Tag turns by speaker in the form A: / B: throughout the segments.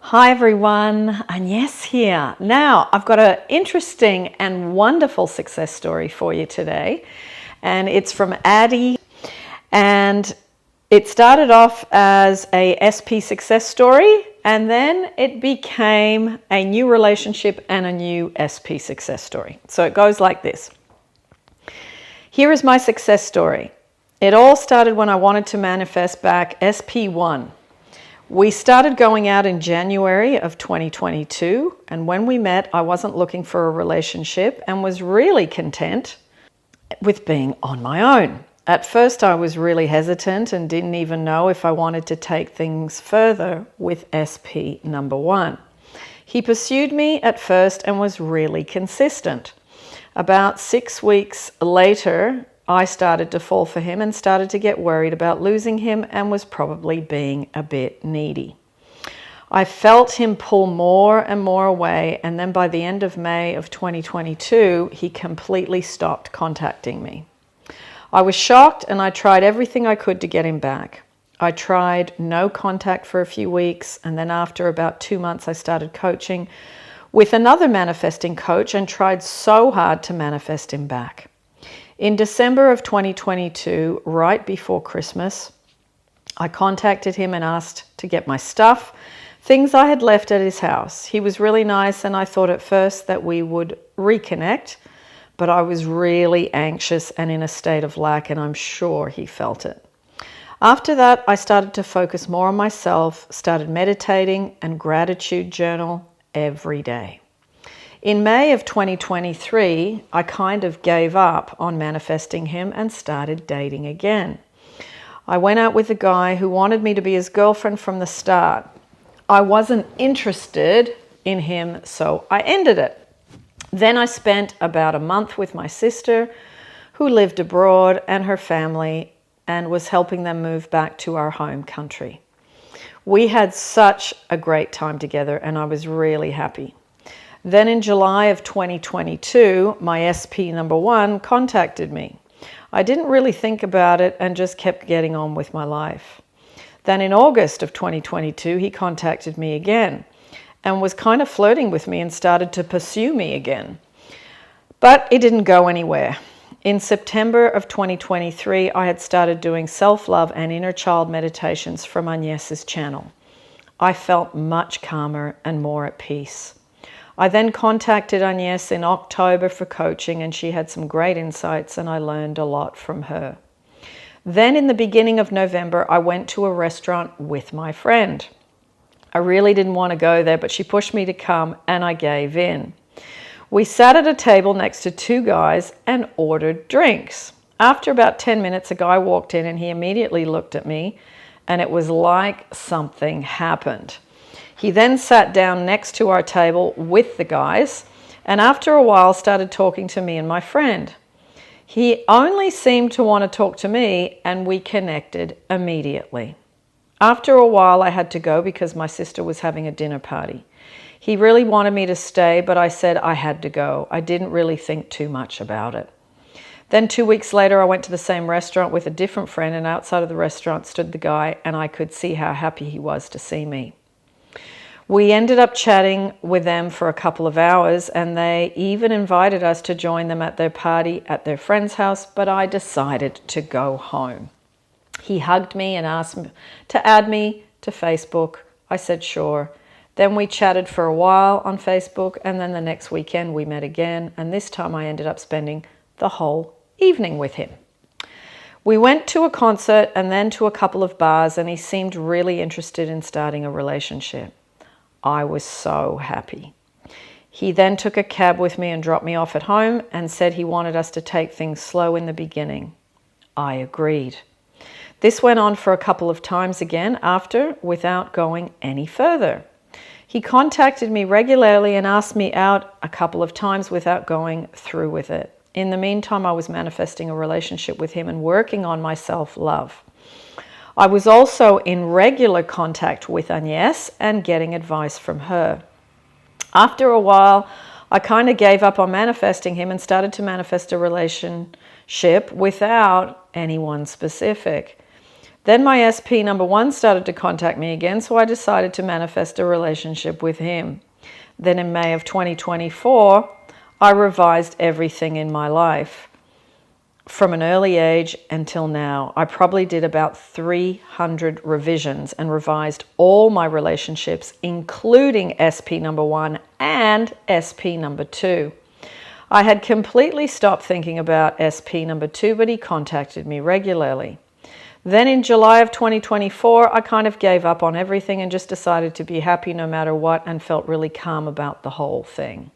A: Hi everyone, Agnes here. Now, I've got an interesting and wonderful success story for you today, and it's from Addie, and it started off as a SP success story, and then it became a new relationship and a new SP success story. So it goes like this. Here is my success story. It all started when I wanted to manifest back SP1. We started going out in January of 2022, and when we met, I wasn't looking for a relationship and was really content with being on my own. At first, I was really hesitant and didn't even know if I wanted to take things further with SP number 1. He pursued me at first and was really consistent. About 6 weeks later, I started to fall for him and started to get worried about losing him and was probably being a bit needy. I felt him pull more and more away, and then by the end of May of 2022, he completely stopped contacting me. I was shocked and I tried everything I could to get him back. I tried no contact for a few weeks, and then after about 2 months, I started coaching with another manifesting coach and tried so hard to manifest him back. In December of 2022, right before Christmas, I contacted him and asked to get my stuff, things I had left at his house. He was really nice, and I thought at first that we would reconnect, but I was really anxious and in a state of lack, and I'm sure he felt it. After that, I started to focus more on myself, started meditating and gratitude journal every day. In May of 2023, I kind of gave up on manifesting him and started dating again. I went out with a guy who wanted me to be his girlfriend from the start. I wasn't interested in him, so I ended it. Then I spent about a month with my sister, who lived abroad, and her family, and was helping them move back to our home country. We had such a great time together, and I was really happy. Then in July of 2022, my SP number 1 contacted me. I didn't really think about it and just kept getting on with my life. Then in August of 2022, he contacted me again and was kind of flirting with me and started to pursue me again. But it didn't go anywhere. In September of 2023, I had started doing self-love and inner child meditations from Agnes's channel. I felt much calmer and more at peace. I then contacted Agnes in October for coaching, and she had some great insights, and I learned a lot from her. Then in the beginning of November, I went to a restaurant with my friend. I really didn't want to go there, but she pushed me to come, and I gave in. We sat at a table next to 2 guys and ordered drinks. After about 10 minutes, a guy walked in, and he immediately looked at me, and it was like something happened. He then sat down next to our table with the guys, and after a while started talking to me and my friend. He only seemed to want to talk to me, and we connected immediately. After a while, I had to go because my sister was having a dinner party. He really wanted me to stay, but I said I had to go. I didn't really think too much about it. Then 2 weeks later, I went to the same restaurant with a different friend, and outside of the restaurant stood the guy, and I could see how happy he was to see me. We ended up chatting with them for a couple of hours, and they even invited us to join them at their party at their friend's house, but I decided to go home. He hugged me and asked me to add me to Facebook. I said sure. Then we chatted for a while on Facebook, and then the next weekend we met again, and this time I ended up spending the whole evening with him. We went to a concert and then to a couple of bars, and he seemed really interested in starting a relationship. I was so happy. He then took a cab with me and dropped me off at home and said he wanted us to take things slow in the beginning. I agreed. This went on for a couple of times again after, without going any further. He contacted me regularly and asked me out a couple of times without going through with it. In the meantime, I was manifesting a relationship with him and working on my self-love. I was also in regular contact with Agnes and getting advice from her. After a while, I kind of gave up on manifesting him and started to manifest a relationship without anyone specific. Then my SP number 1 started to contact me again, so I decided to manifest a relationship with him. Then in May of 2024, I revised everything in my life. From an early age until now, I probably did about 300 revisions and revised all my relationships, including SP number 1 and SP number 2. I had completely stopped thinking about SP number 2, but he contacted me regularly. Then in July of 2024, I kind of gave up on everything and just decided to be happy no matter what and felt really calm about the whole thing.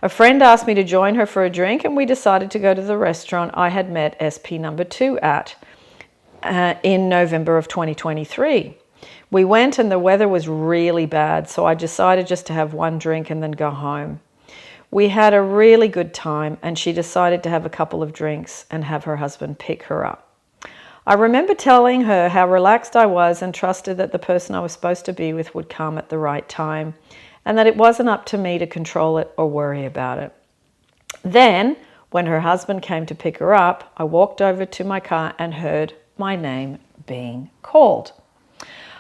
A: A friend asked me to join her for a drink, and we decided to go to the restaurant I had met SP number 2 at in November of 2023. We went and the weather was really bad, so I decided just to have one drink and then go home. We had a really good time, and she decided to have a couple of drinks and have her husband pick her up. I remember telling her how relaxed I was and trusted that the person I was supposed to be with would come at the right time, and that it wasn't up to me to control it or worry about it. Then, when her husband came to pick her up, I walked over to my car and heard my name being called.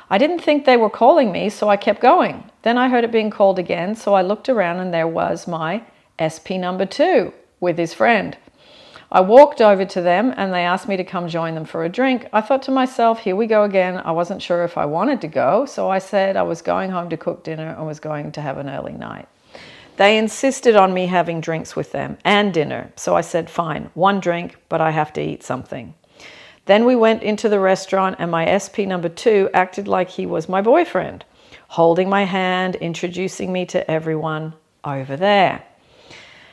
A: I didn't think they were calling me, so I kept going. Then I heard it being called again, so I looked around and there was my SP number 2 with his friend. I walked over to them and they asked me to come join them for a drink. I thought to myself, here we go again. I wasn't sure if I wanted to go, so I said I was going home to cook dinner and was going to have an early night. They insisted on me having drinks with them and dinner, so I said, fine, one drink, but I have to eat something. Then we went into the restaurant and my SP number 2 acted like he was my boyfriend, holding my hand, introducing me to everyone over there.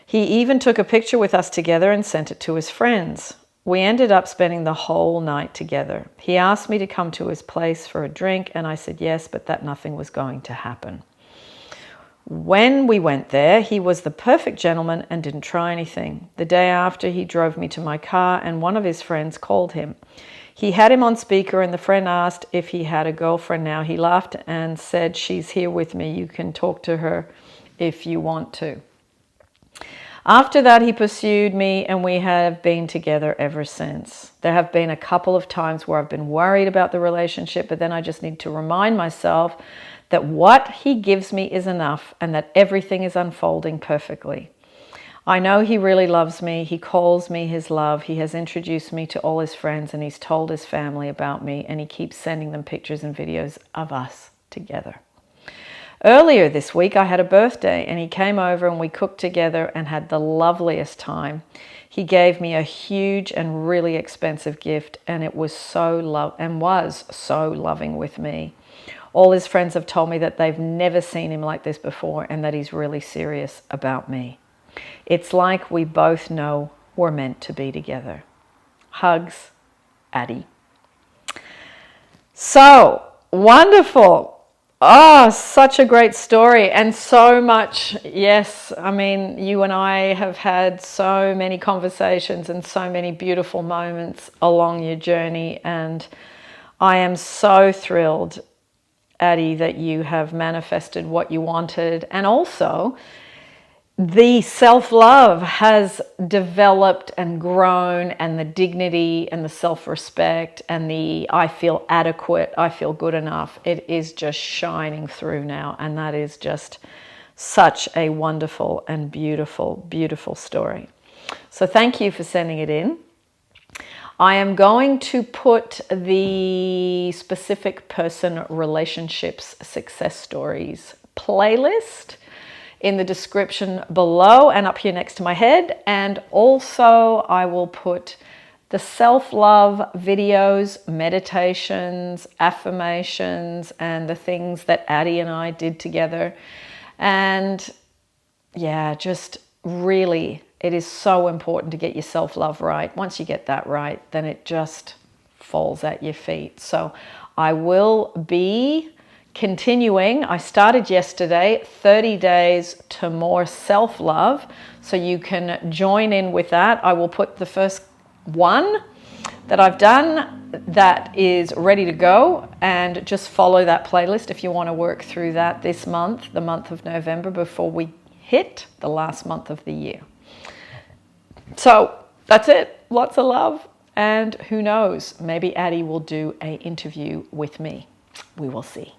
A: He even took a picture with us together and sent it to his friends. We ended up spending the whole night together. He asked me to come to his place for a drink, and I said yes, but that nothing was going to happen. When we went there, he was the perfect gentleman and didn't try anything. The day after, he drove me to my car, and one of his friends called him. He had him on speaker, and the friend asked if he had a girlfriend now. He laughed and said, she's here with me. You can talk to her if you want to. After that, he pursued me, and we have been together ever since. There have been a couple of times where I've been worried about the relationship, but then I just need to remind myself that what he gives me is enough and that everything is unfolding perfectly. I know he really loves me. He calls me his love. He has introduced me to all his friends, and he's told his family about me, and he keeps sending them pictures and videos of us together. Earlier this week, I had a birthday, and he came over and we cooked together and had the loveliest time. He gave me a huge and really expensive gift, and it was so loving with me. All his friends have told me that they've never seen him like this before and that he's really serious about me. It's like we both know we're meant to be together. Hugs, Addie. So wonderful. Oh, such a great story, and so much. Yes, I mean, you and I have had so many conversations and so many beautiful moments along your journey, and I am so thrilled, Addie, that you have manifested what you wanted, and also the self-love has developed and grown, and the dignity and the self-respect and the I feel adequate, I feel good enough, it is just shining through now, and that is just such a wonderful and beautiful, beautiful story. So thank you for sending it in. I am going to put the specific person relationships success stories playlist in the description below and up here next to my head. And also I will put the self-love videos, meditations, affirmations, and the things that Addie and I did together. And yeah, just really, it is so important to get your self-love right. Once you get that right, then it just falls at your feet. So I will be continuing. I started yesterday, 30 days to more self-love. So you can join in with that. I will put the first one that I've done that is ready to go, and just follow that playlist if you want to work through that this month, the month of November, before we hit the last month of the year. So that's it. Lots of love, And who knows, maybe Addie will do an interview with me. We will see.